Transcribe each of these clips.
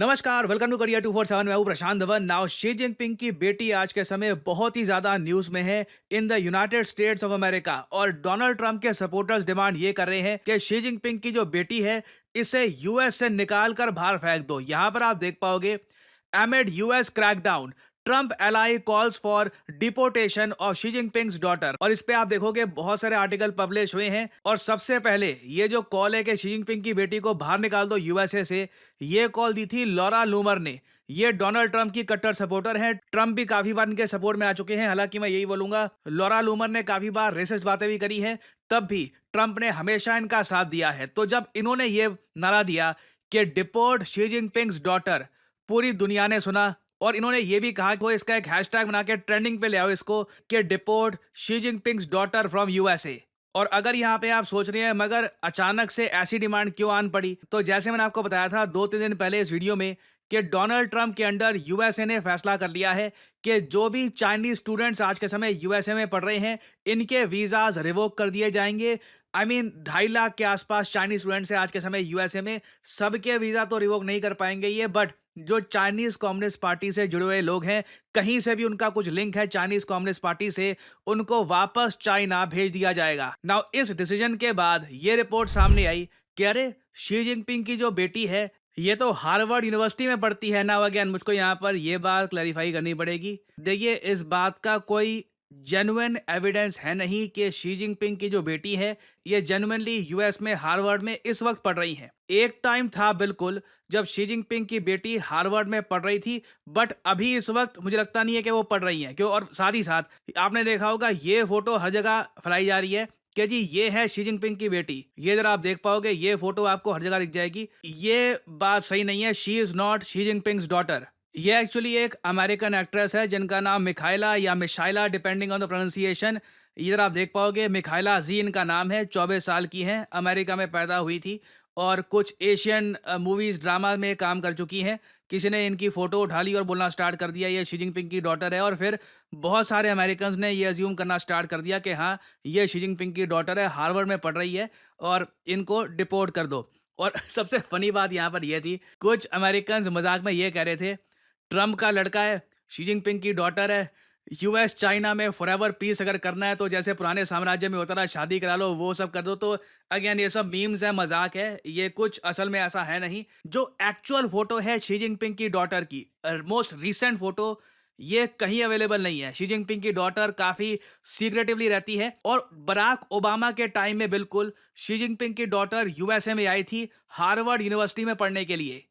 नमस्कार, welcome to career 247। मैं हूं प्रशांत धवन। नाउ शी जिनपिंग की बेटी आज के समय बहुत ही ज्यादा न्यूज में है in the United states of America, और डोनाल्ड ट्रंप के सपोर्टर्स डिमांड ये कर रहे हैं कि शी जिनपिंग की जो बेटी है इसे यूएस से निकाल कर बाहर फेंक दो। यहां पर आप देख पाओगे, amid US crackdown, Trump ally calls for deportation of Xi Jinping's daughter. और इस पे आप देखोगे बहुत सारे आर्टिकल पब्लिश हुए हैं, और सबसे पहले ये जो कॉल है कि शी जिनपिंग की बेटी को बाहर निकाल दो यूएसए से, ये कॉल दी थी लॉरा लूमर ने। ये डोनाल्ड ट्रंप की कट्टर सपोर्टर हैं। ट्रंप भी काफी बार इनके सपोर्ट में आ चुके हैं। हालांकि मैं यही बोलूंगा, लॉरा लूमर ने काफी बार रेसिस्ट बातें भी करी हैं, तब भी ट्रंप ने हमेशा इनका साथ दिया है। तो जब इन्होंने ये नारा दिया कि डिपोर्ट शी जिनपिंग्स डॉटर, पूरी दुनिया ने सुना, और इन्होंने ये भी कहा कि वो इसका एक हैशटैग बना के ट्रेंडिंग पे ले आओ इसको कि deport Xi Jinping's daughter from USA. और अगर यहाँ पे आप सोच रहे हैं मगर अचानक से ऐसी डिमांड क्यों आन पड़ी, तो जैसे मैंने आपको बताया था 2-3 दिन पहले इस वीडियो में कि डोनाल्ड ट्रंप के अंडर यूएसए ने फैसला कर लिया है कि जो भी चाइनीज स्टूडेंट्स आज के समय यूएसए में पढ़ रहे हैं, इनके वीजाज रिवोक कर दिए जाएंगे। आई मीन 2.5 लाख के आसपास चाइनीज स्टूडेंट्स हैं आज के समय यूएसए में। सबके वीजा तो रिवोक नहीं कर पाएंगे ये, बट जो चाइनीज कम्युनिस्ट पार्टी से जुड़े हुए लोग हैं, कहीं से भी उनका कुछ लिंक है चाइनीज कम्युनिस्ट पार्टी से, उनको वापस चाइना भेज दिया जाएगा। नाउ इस डिसीजन के बाद ये रिपोर्ट सामने आई कि अरे, शी जिनपिंग की जो बेटी है ये तो हार्वर्ड यूनिवर्सिटी में पढ़ती है। नाउ अगेन मुझको यहाँ पर ये बात क्लैरिफाई करनी पड़ेगी। देखिए, इस बात का कोई जेन्युइन एविडेंस है नहीं कि शी जिनपिंग की जो बेटी है ये जेन्युइनली यूएस में हार्वर्ड में इस वक्त पढ़ रही हैं। एक टाइम था बिल्कुल जब शी जिनपिंग की बेटी हार्वर्ड में पढ़ रही थी, बट अभी इस वक्त मुझे लगता नहीं है कि वो पढ़ रही हैं। क्यों? और साथ ही साथ आपने देखा होगा ये फोटो हर जगह फैलाई जा रही है कि जी ये है शी जिनपिंग की बेटी। ये जरा आप देख पाओगे, ये फोटो आपको हर जगह दिख जाएगी। ये बात सही नहीं है। She is not Xi Jinping's daughter. ये एक्चुअली एक अमेरिकन एक्ट्रेस है जिनका नाम मिखाइला या Michaela, depending on the pronunciation. इधर आप देख पाओगे, मिखाइला जी इनका नाम है, 24 साल की हैं, अमेरिका में पैदा हुई थी और कुछ एशियन मूवीज ड्रामा में काम कर चुकी हैं। किसी ने इनकी फोटो उठा ली और बोलना स्टार्ट कर दिया ये शी जिनपिंग की डॉटर है, और फिर बहुत सारे अमेरिकन ने ये अज्यूम करना स्टार्ट कर दिया कि हाँ, ये शी जिनपिंग की डॉटर है, हार्वर्ड में पढ़ रही है और इनको डिपोर्ट कर दो। और सबसे फनी बात यहाँ पर यह थी, कुछ अमेरिकन मजाक में ये कह रहे थे, ट्रम्प का लड़का है, शी जिनपिंग की डॉटर है, यूएस चाइना में फॉरएवर पीस अगर करना है तो जैसे पुराने साम्राज्य में होता था, शादी करा लो, वो सब कर दो। तो अगेन ये सब मीम्स है, मजाक है, ये कुछ असल में ऐसा है नहीं। जो एक्चुअल फोटो है शी जिनपिंग की डॉटर की, मोस्ट रीसेंट फोटो, ये कहीं अवेलेबल नहीं है। शी जिनपिंग की डॉटर काफी सीक्रेटिवली रहती है, और बराक ओबामा के टाइम में बिल्कुल शी जिनपिंग की डॉटर यूएसए में आई थी हार्वर्ड यूनिवर्सिटी में पढ़ने के लिए।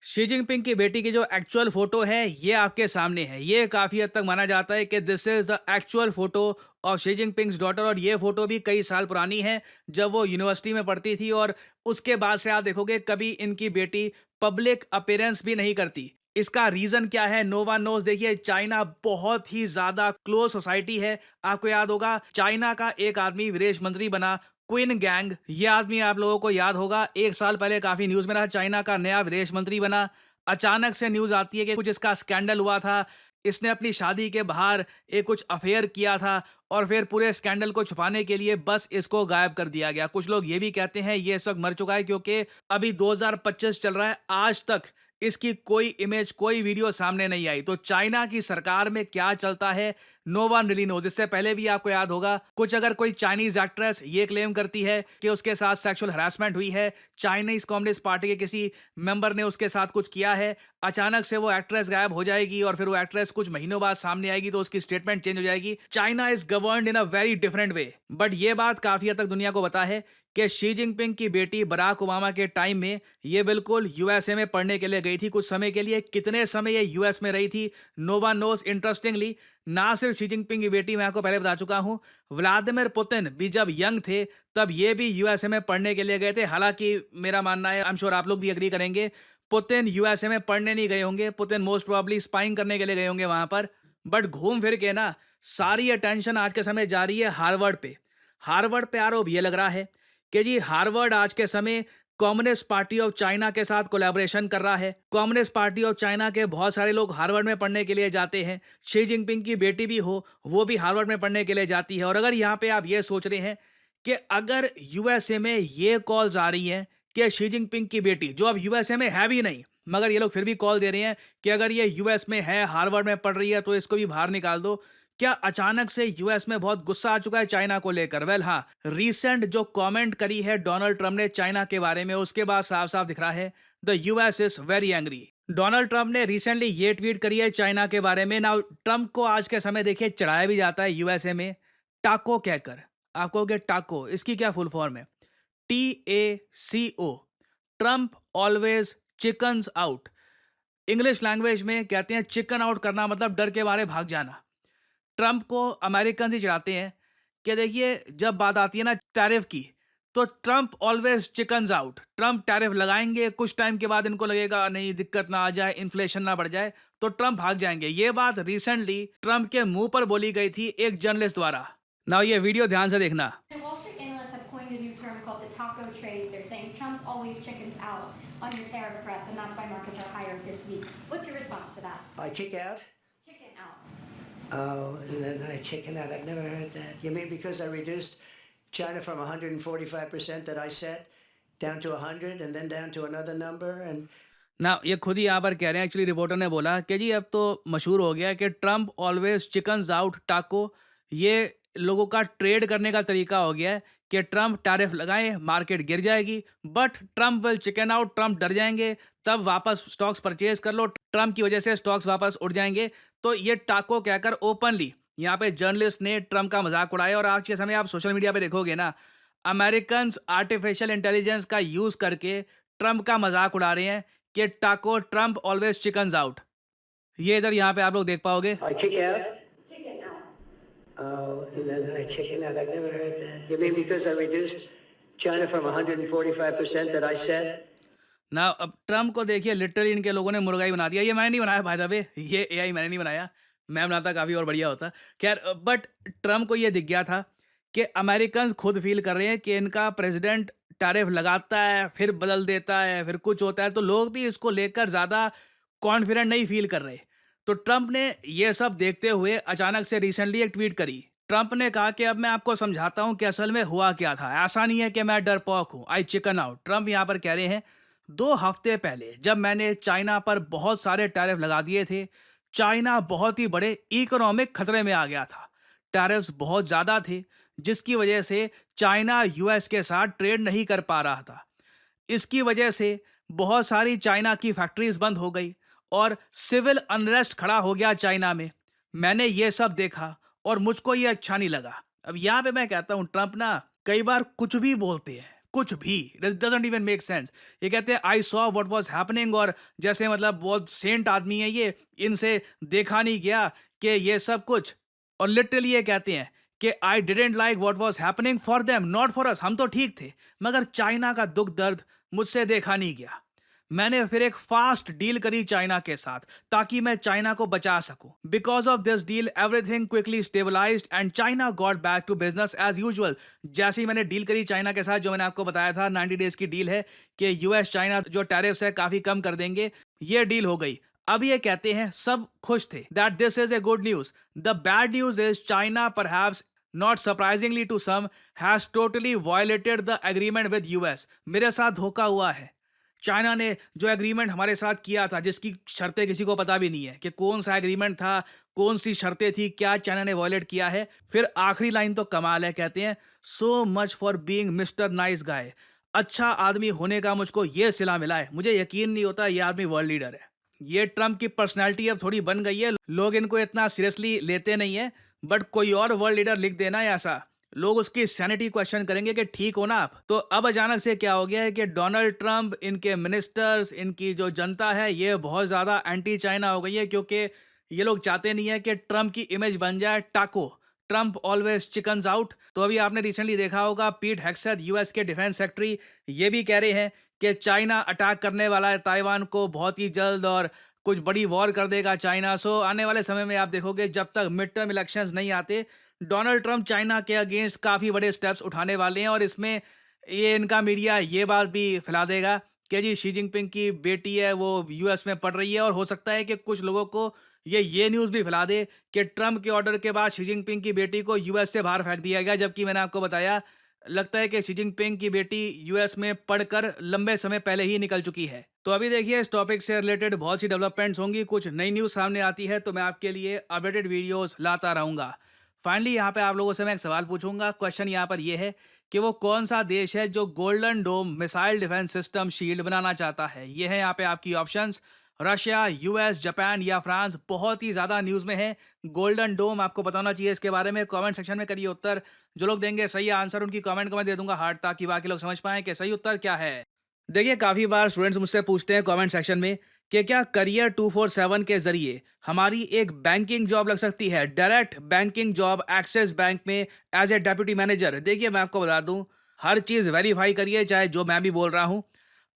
शी जिनपिंग की बेटी की जो एक्चुअल फोटो है ये आपके सामने है। ये काफी हद तक माना जाता है कि this is the actual photo of Xi Jinping's daughter, और ये फोटो भी कई साल पुरानी है जब वो यूनिवर्सिटी में पढ़ती थी, और उसके बाद से आप देखोगे कभी इनकी बेटी पब्लिक अपीयरेंस भी नहीं करती। इसका रीजन क्या है? No one knows. देखिए, चाइना बहुत ही ज्यादा क्लोज सोसाइटी है। आपको याद होगा, चाइना का एक आदमी विदेश मंत्री बना, क्विन गैंग। ये आदमी आप लोगों को याद होगा, 1 साल पहले काफी न्यूज में रहा। चाइना का नया विदेश मंत्री बना, अचानक से न्यूज आती है कि कुछ इसका स्कैंडल हुआ था, इसने अपनी शादी के बाहर एक कुछ अफेयर किया था, और फिर पूरे स्कैंडल को छुपाने के लिए बस इसको गायब कर दिया गया। कुछ लोग ये भी कहते हैं ये इस वक्त मर चुका है, क्योंकि अभी 2025 चल रहा है, आज तक इसकी कोई इमेज, कोई वीडियो सामने नहीं आई। तो चाइना की सरकार में क्या चलता है, नो वन रियली नोज। इससे पहले भी आपको याद होगा, कुछ अगर कोई चाइनीज एक्ट्रेस ये क्लेम करती है कि उसके साथ सेक्सुअल हरासमेंट हुई है, चाइनीज कम्युनिस्ट पार्टी के किसी मेंबर ने उसके साथ कुछ किया है, अचानक से वो एक्ट्रेस गायब हो जाएगी, और फिर वो एक्ट्रेस कुछ महीनों बाद सामने आएगी तो उसकी स्टेटमेंट चेंज हो जाएगी। China is governed in a very different way. But ये बात काफी हद तक दुनिया को पता है कि शी जिनपिंग की बेटी बराक ओबामा के टाइम में ये बिल्कुल यूएसए में पढ़ने के लिए गई थी कुछ समय के लिए। कितने समय ये यूएस में रही थी, नो वन नोस। इंटरेस्टिंगली, ना सिर्फ शी जिनपिंग की बेटी, मैं आपको पहले बता चुका हूं, व्लादिमीर पुतिन भी जब यंग थे तब ये भी यूएसए में पढ़ने के लिए गए थे। हालांकि मेरा मानना है, आई एम श्योर आप लोग भी एग्री करेंगे, पुतिन यूएसए में पढ़ने नहीं गए होंगे, पुतिन मोस्ट प्रोबेबली स्पाइंग करने के लिए गए होंगे वहां पर। बट घूम फिर के ना सारी अटेंशन आज के समय जा रही है हार्वर्ड पे। हार्वर्ड पे आरोप ये लग रहा है कि जी हार्वर्ड आज के समय कम्युनिस्ट पार्टी ऑफ चाइना के साथ कोलैबोरेशन कर रहा है। कम्युनिस्ट पार्टी ऑफ चाइना के बहुत सारे लोग हार्वर्ड में पढ़ने के लिए जाते हैं। शी जिनपिंग की बेटी भी हो, वो भी हार्वर्ड में पढ़ने के लिए जाती है। और अगर यहाँ पे आप ये सोच रहे हैं कि अगर यूएसए में ये कॉल्स आ रही हैं कि शी जिनपिंग की बेटी, जो अब यूएसए में है भी नहीं, मगर ये लोग फिर भी कॉल दे रहे हैं कि अगर ये यूएस में है, हार्वर्ड में पढ़ रही है, तो इसको भी बाहर निकाल दो। क्या अचानक से यूएस में बहुत गुस्सा आ चुका है चाइना को लेकर? वेल हाँ, रीसेंट जो कमेंट करी है डोनाल्ड ट्रंप ने चाइना के बारे में, उसके बाद साफ साफ दिख रहा है the US is very angry. Donald Trump ने रिसेंटली ये ट्वीट करी है चाइना के बारे में। नाउ ट्रंप को आज के समय देखिए चढ़ाया भी जाता है यूएसए में टाको कहकर। आप कहोगे टाको, इसकी क्या फुल फॉर्म है? TACO, Trump always chickens out. English language में कहते हैं चिकन आउट करना, मतलब डर के मारे भाग जाना। ट्रंप को अमेरिकन ही चिढ़ाते हैं कि देखिए जब बात आती है ना टैरिफ की, तो Trump always chickens out. Trump tariff लगाएंगे, कुछ टाइम के बाद इनको लगेगा नहीं दिक्कत ना आ जाए, इन्फ्लेशन ना बढ़ जाए, तो ट्रंप भाग जाएंगे। ये बात रिसेंटली ट्रंप के मुंह पर बोली गई थी एक जर्नलिस्ट द्वारा। ना ये वीडियो ध्यान से देखना। Wall Street analysts have coined a new term called the taco trade. They're saying Trump always chickens out on your tariff threats, and that's why markets are higher this week. What's your response to that? I kick out? Chicken out. Oh, and then I chicken out. I've never heard that. You mean because I reduced China from 145% that I said down to 100 and then down to another number? And ना ये खुद ही यहाँ पर कह रहे हैं, actually reporter ने बोला कि जी अब तो मशहूर हो गया है कि ट्रंप ऑलवेज चिकन्स आउट टाको। ये लोगों का ट्रेड करने का तरीका हो गया है कि ट्रंप टैरिफ लगाएं, मार्केट गिर जाएगी, but Trump will chicken out. Trump डर जाएंगे, तब वापस स्टॉक्स परचेज कर लो, ट्रंप की वजह से स्टॉक्स वापस उड़ जाएंगे। तो ये टाको कहकर ओपनली यहाँ पे जर्नलिस्ट ने ट्रंप का मजाक उड़ाया। और आज के समय आप सोशल मीडिया पे देखोगे ना, अमेरिकन आर्टिफिशियल इंटेलिजेंस का यूज करके ट्रंप का मजाक उड़ा रहे हैं कि टाको ट्रंप ऑलवेज चिकन्स आउट। ये इधर यहाँ पे आप लोग देख पाओगे। I kick out? Chicken out. Oh, and then I chicken out. I've never heard that. You mean because I reduced China from 145% that I said? ना अब ट्रम्प को देखिए लिटरली इनके लोगों ने मुर्गा ही बना दिया। ये मैंने नहीं बनाया बाय द वे, ये एआई मैंने नहीं बनाया, मैं बनाता काफ़ी और बढ़िया होता। खैर बट ट्रम्प को ये दिख गया था कि अमेरिकन खुद फील कर रहे हैं कि इनका प्रेसिडेंट टैरिफ लगाता है, फिर बदल देता है, फिर कुछ होता है, तो लोग भी इसको लेकर ज़्यादा कॉन्फिडेंट नहीं फील कर रहे। तो ट्रम्प ने ये सब देखते हुए अचानक से रिसेंटली एक ट्वीट करी। ट्रंप ने कहा कि अब मैं आपको समझाता हूं कि असल में हुआ क्या था। ऐसा नहीं है कि मैं डरपोक हूं, आई चिकन आउट। ट्रंप यहां पर कह रहे हैं 2 हफ्ते पहले जब मैंने चाइना पर बहुत सारे टैरिफ लगा दिए थे, चाइना बहुत ही बड़े इकोनॉमिक खतरे में आ गया था। टैरिफ्स बहुत ज़्यादा थे, जिसकी वजह से चाइना यूएस के साथ ट्रेड नहीं कर पा रहा था। इसकी वजह से बहुत सारी चाइना की फैक्ट्रीज बंद हो गई और सिविल अनरेस्ट खड़ा हो गया चाइना में। मैंने ये सब देखा और मुझको ये अच्छा नहीं लगा। अब यहाँ पे मैं कहता हूँ ट्रंप ना कई बार कुछ भी बोलते हैं, कुछ भी, it doesn't even make sense. ये कहते हैं I saw what was happening, और जैसे मतलब बहुत सेंट आदमी है ये, इनसे देखा नहीं गया कि ये सब कुछ। और लिटरली ये कहते हैं कि I didn't like what was happening for them not for us. हम तो ठीक थे, मगर चाइना का दुख दर्द मुझसे देखा नहीं गया। मैंने फिर एक फास्ट डील करी चाइना के साथ ताकि मैं चाइना को बचा सकूं। Because of this deal everything quickly stabilised and China got back to business as usual. जैसे ही मैंने डील करी चाइना के साथ, जो मैंने आपको बताया था 90 डेज की डील है कि यूएस चाइना जो टैरिफ्स है काफी कम कर देंगे, ये डील हो गई। अब ये कहते हैं सब खुश थे that this is a good news. The bad news is China perhaps not surprisingly to some has totally violated the agreement with US. मेरे साथ धोखा हुआ है। चाइना ने जो एग्रीमेंट हमारे साथ किया था, जिसकी शर्तें किसी को पता भी नहीं है कि कौन सा एग्रीमेंट था, कौन सी शर्तें थी, क्या चाइना ने वायलेट किया है। फिर आखिरी लाइन तो कमाल है, कहते हैं so much for being mister nice guy. अच्छा आदमी होने का मुझको ये सिला मिला है। मुझे यकीन नहीं होता ये आदमी वर्ल्ड लीडर है। ये ट्रंप की पर्सनैलिटी अब थोड़ी बन गई है, लोग इनको इतना सीरियसली लेते नहीं है, बट कोई और वर्ल्ड लीडर लिख देना है ऐसा, लोग उसकी सैनिटी क्वेश्चन करेंगे कि ठीक हो ना आप। तो अब अचानक से क्या हो गया है कि डोनाल्ड ट्रंप, इनके मिनिस्टर्स, इनकी जो जनता है, ये बहुत ज़्यादा एंटी चाइना हो गई है, क्योंकि ये लोग चाहते नहीं है कि ट्रंप की इमेज बन जाए टाको, ट्रंप ऑलवेज चिकन्स आउट। तो अभी आपने रिसेंटली देखा होगा पीट हेग्सेथ, यूएस के डिफेंस सेक्रेटरी, ये भी कह रहे हैं कि चाइना अटैक करने वाला है ताइवान को बहुत ही जल्द और कुछ बड़ी वॉर कर देगा चाइना। सो आने वाले समय में आप देखोगे जब तक मिड टर्म इलेक्शंस नहीं आते, डोनाल्ड ट्रंप चाइना के अगेंस्ट काफ़ी बड़े स्टेप्स उठाने वाले हैं। और इसमें ये इनका मीडिया ये बात भी फैला देगा कि जी शी जिनपिंग की बेटी है वो यूएस में पढ़ रही है, और हो सकता है कि कुछ लोगों को ये न्यूज़ भी फैला दे कि ट्रंप के ऑर्डर के बाद शी जिनपिंग की बेटी को यूएस से बाहर फेंक दिया गया, जबकि मैंने आपको बताया लगता है कि शी जिनपिंग की बेटी यूएस में पढ़कर लंबे समय पहले ही निकल चुकी है। तो अभी देखिए इस टॉपिक से रिलेटेड बहुत सी डेवलपमेंट्स होंगी, कुछ नई न्यूज़ सामने आती है तो मैं आपके लिए अपडेटेड वीडियोस लाता रहूंगा। फाइनली यहाँ पे आप लोगों से मैं एक सवाल पूछूंगा। क्वेश्चन यहाँ पर ये है कि वो कौन सा देश है जो golden dome missile defence system shield बनाना चाहता है। ये है यहाँ पे आपकी ऑप्शंस, रशिया, यूएस, जापान या फ्रांस। बहुत ही ज्यादा न्यूज में है गोल्डन डोम, आपको बताना चाहिए इसके बारे में। कमेंट सेक्शन में करिए उत्तर। जो लोग देंगे सही आंसर उनकी कमेंट को मैं दे दूंगा हार्ट, ताकि बाकी लोग समझ पाएं कि सही उत्तर क्या है। देखिए काफी बार स्टूडेंट्स मुझसे पूछते हैं कमेंट सेक्शन में कि क्या करियर 247 के जरिए हमारी एक बैंकिंग जॉब लग सकती है, direct banking job axis bank में एज ए डेप्यूटी मैनेजर। देखिए मैं आपको बता दूं, हर चीज वेरीफाई करिए, चाहे जो मैं भी बोल रहा हूं।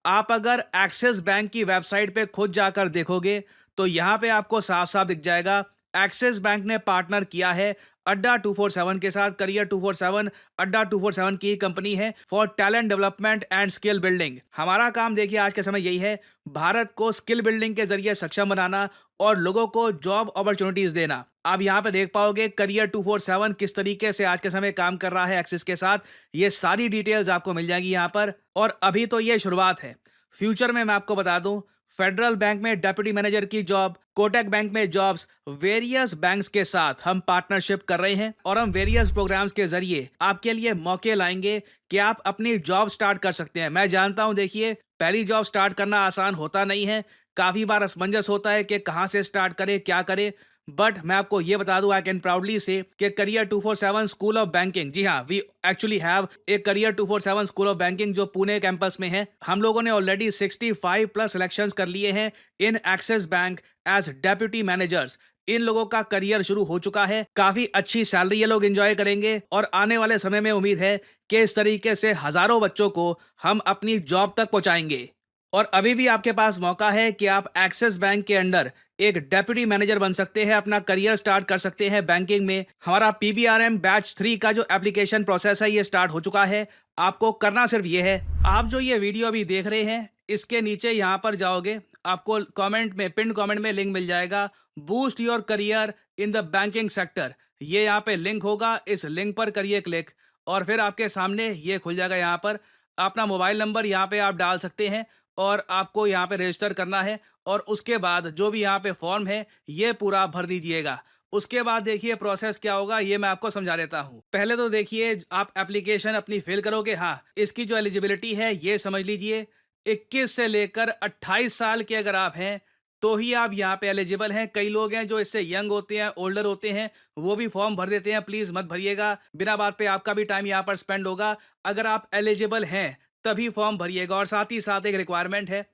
आप अगर एक्सिस बैंक की वेबसाइट पे खुद जाकर देखोगे तो यहाँ पे आपको साफ साफ दिख जाएगा एक्सिस बैंक ने पार्टनर किया है अड्डा 247 के साथ। करियर 247 अड्डा 247 की कंपनी है for talent development and skill building. हमारा काम देखिए आज के समय यही है, भारत को स्किल बिल्डिंग के जरिए सक्षम बनाना और लोगों को जॉब अपॉर्चुनिटीज देना। आप यहाँ पे देख पाओगे करियर 247 किस तरीके से आज के समय काम कर रहा है एक्सिस के साथ। ये सारी डिटेल्स आपको मिल जाएगी यहाँ पर। और अभी तो ये शुरुआत है, फ्यूचर में मैं आपको बता दूं फेडरल बैंक में डेप्यूटी मैनेजर की जॉब, कोटक बैंक में जॉब्स, वेरियस बैंक्स के साथ हम पार्टनरशिप कर रहे हैं और हम वेरियस प्रोग्राम्स के जरिए आपके लिए मौके लाएंगे कि आप अपनी जॉब स्टार्ट कर सकते हैं। मैं जानता हूं देखिए पहली जॉब स्टार्ट करना आसान होता नहीं है, काफी बार असमंजस होता है कि कहां से स्टार्ट करें क्या करें। बट मैं आपको ये बता दूं आई कैन प्राउडली से कि करियर 247 स्कूल ऑफ बैंकिंग, जी हाँ वी एक्चुअली हैव एक करियर 247 स्कूल ऑफ बैंकिंग जो पुणे कैंपस में है। हम लोगों ने ऑलरेडी 65 प्लस सिलेक्शंस कर लिए हैं इन Axis Bank as deputy managers. इन लोगों का करियर शुरू हो चुका है, काफी अच्छी सैलरी ये लोग एंजॉय करेंगे और आने वाले समय में उम्मीद है कि इस तरीके से हजारों बच्चों को हम अपनी जॉब तक पहुंचाएंगे। और अभी भी आपके पास मौका है कि आप एक्सिस बैंक के अंडर एक डेप्यूटी मैनेजर बन सकते हैं, अपना करियर स्टार्ट कर सकते हैं बैंकिंग में। हमारा पीबीआरएम बैच 3 का जो एप्लीकेशन प्रोसेस है ये स्टार्ट हो चुका है। आपको करना सिर्फ ये है, आप जो ये वीडियो अभी देख रहे हैं इसके नीचे यहाँ पर जाओगे, आपको कमेंट में पिन कमेंट में लिंक मिल जाएगा boost your career in the banking sector. ये यहाँ पे लिंक होगा, इस लिंक पर करिए क्लिक और फिर आपके सामने ये खुल जाएगा। यहाँ पर अपना मोबाइल नंबर यहाँ पे आप डाल सकते हैं और आपको यहाँ पे रजिस्टर करना है और उसके बाद जो भी यहाँ पे फॉर्म है ये पूरा भर दीजिएगा। उसके बाद देखिए प्रोसेस क्या होगा ये मैं आपको समझा देता हूँ। पहले तो देखिए आप एप्लीकेशन अपनी फिल करोगे, हाँ इसकी जो एलिजिबिलिटी है ये समझ लीजिए 21 से लेकर 28 साल के अगर आप हैं तो ही आप यहाँ पे एलिजिबल हैं। कई लोग हैं जो इससे यंग होते हैं, ओल्डर होते हैं, वो भी फॉर्म भर देते हैं। प्लीज मत भरिएगा, बिना बात पे आपका भी टाइम यहाँ पर स्पेंड होगा। अगर आप एलिजिबल हैं तभी फॉर्म भरिएगा। और साथ ही साथ एक रिक्वायरमेंट है,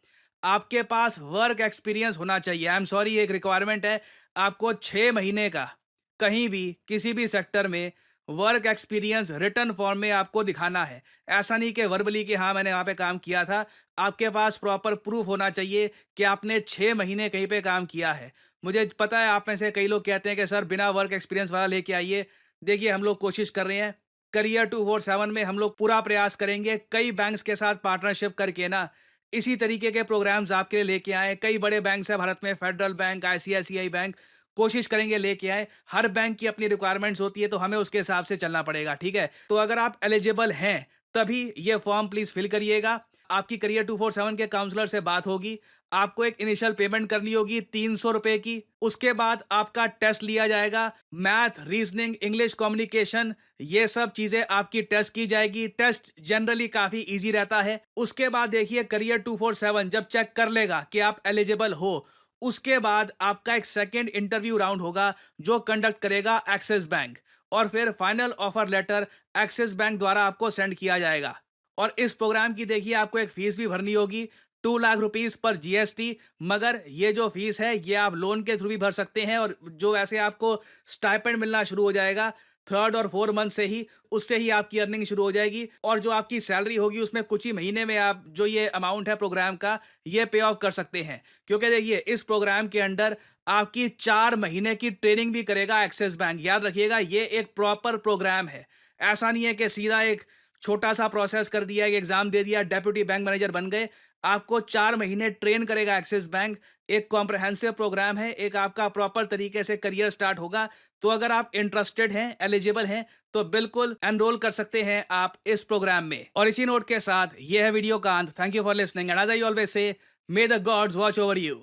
आपके पास वर्क एक्सपीरियंस होना चाहिए। आई एम सॉरी, एक रिक्वायरमेंट है, आपको 6 महीने का कहीं भी किसी भी सेक्टर में वर्क एक्सपीरियंस रिटर्न फॉर्म में आपको दिखाना है। ऐसा नहीं कि वर्बली कि हाँ मैंने वहाँ पे काम किया था। आपके पास प्रॉपर प्रूफ होना चाहिए कि आपने 6 महीने कहीं पे काम किया है। मुझे पता है आप में से कई लोग कहते हैं कि सर बिना वर्क एक्सपीरियंस वाला लेके आइए। देखिए हम लोग कोशिश कर रहे हैं, करियर 247 में हम लोग पूरा प्रयास करेंगे कई बैंक्स के साथ पार्टनरशिप करके ना इसी तरीके के प्रोग्राम्स आपके लिए लेके आए। कई बड़े बैंक्स हैं भारत में, फेडरल बैंक, आईसीआईसीआई बैंक, कोशिश करेंगे लेके आए। हर बैंक की अपनी रिक्वायरमेंट्स होती है तो हमें उसके हिसाब से चलना पड़ेगा, ठीक है। तो अगर आप एलिजिबल हैं तभी ये फॉर्म प्लीज फिल करिएगा। आपकी करियर 247 के काउंसलर से बात होगी, आपको एक इनिशियल पेमेंट करनी होगी 300 रुपए की। उसके बाद आपका टेस्ट लिया जाएगा, मैथ, रीजनिंग, इंग्लिश कम्युनिकेशन, ये सब चीजें आपकी टेस्ट की जाएगी। टेस्ट जनरली काफी इजी रहता है। उसके बाद देखिए करियर 247 जब चेक कर लेगा कि आप एलिजिबल हो, उसके बाद आपका एक सेकेंड इंटरव्यू राउंड होगा जो कंडक्ट करेगा एक्सिस बैंक और फिर final offer letter Axis bank द्वारा आपको सेंड किया जाएगा। और इस प्रोग्राम की देखिए आपको एक फीस भी भरनी होगी 2 लाख रुपीस पर जीएसटी। मगर ये जो फीस है ये आप लोन के थ्रू भी भर सकते हैं और जो ऐसे आपको स्टाइपेंड मिलना शुरू हो जाएगा 3rd और 4th मंथ से ही, उससे ही आपकी अर्निंग शुरू हो जाएगी। और जो आपकी सैलरी होगी उसमें कुछ ही महीने में आप जो ये अमाउंट है प्रोग्राम का ये पे ऑफ कर सकते हैं। क्योंकि देखिए इस प्रोग्राम के अंडर आपकी 4 महीने की ट्रेनिंग भी करेगा एक्सिस बैंक। याद रखिएगा ये एक प्रॉपर प्रोग्राम है, ऐसा नहीं है कि सीधा एक छोटा सा प्रोसेस कर दिया, एक एग्जाम दे दिया, डेप्यूटी बैंक मैनेजर बन गए। आपको 4 महीने ट्रेन करेगा एक्सिस बैंक। एक कॉम्प्रहेंसिव प्रोग्राम है, एक आपका प्रॉपर तरीके से करियर स्टार्ट होगा। तो अगर आप इंटरेस्टेड हैं, एलिजिबल हैं, तो बिल्कुल एनरोल कर सकते हैं आप इस प्रोग्राम में। और इसी नोट के साथ ये है वीडियो का अंत। Thank you for listening and as I always say, may the gods watch over you.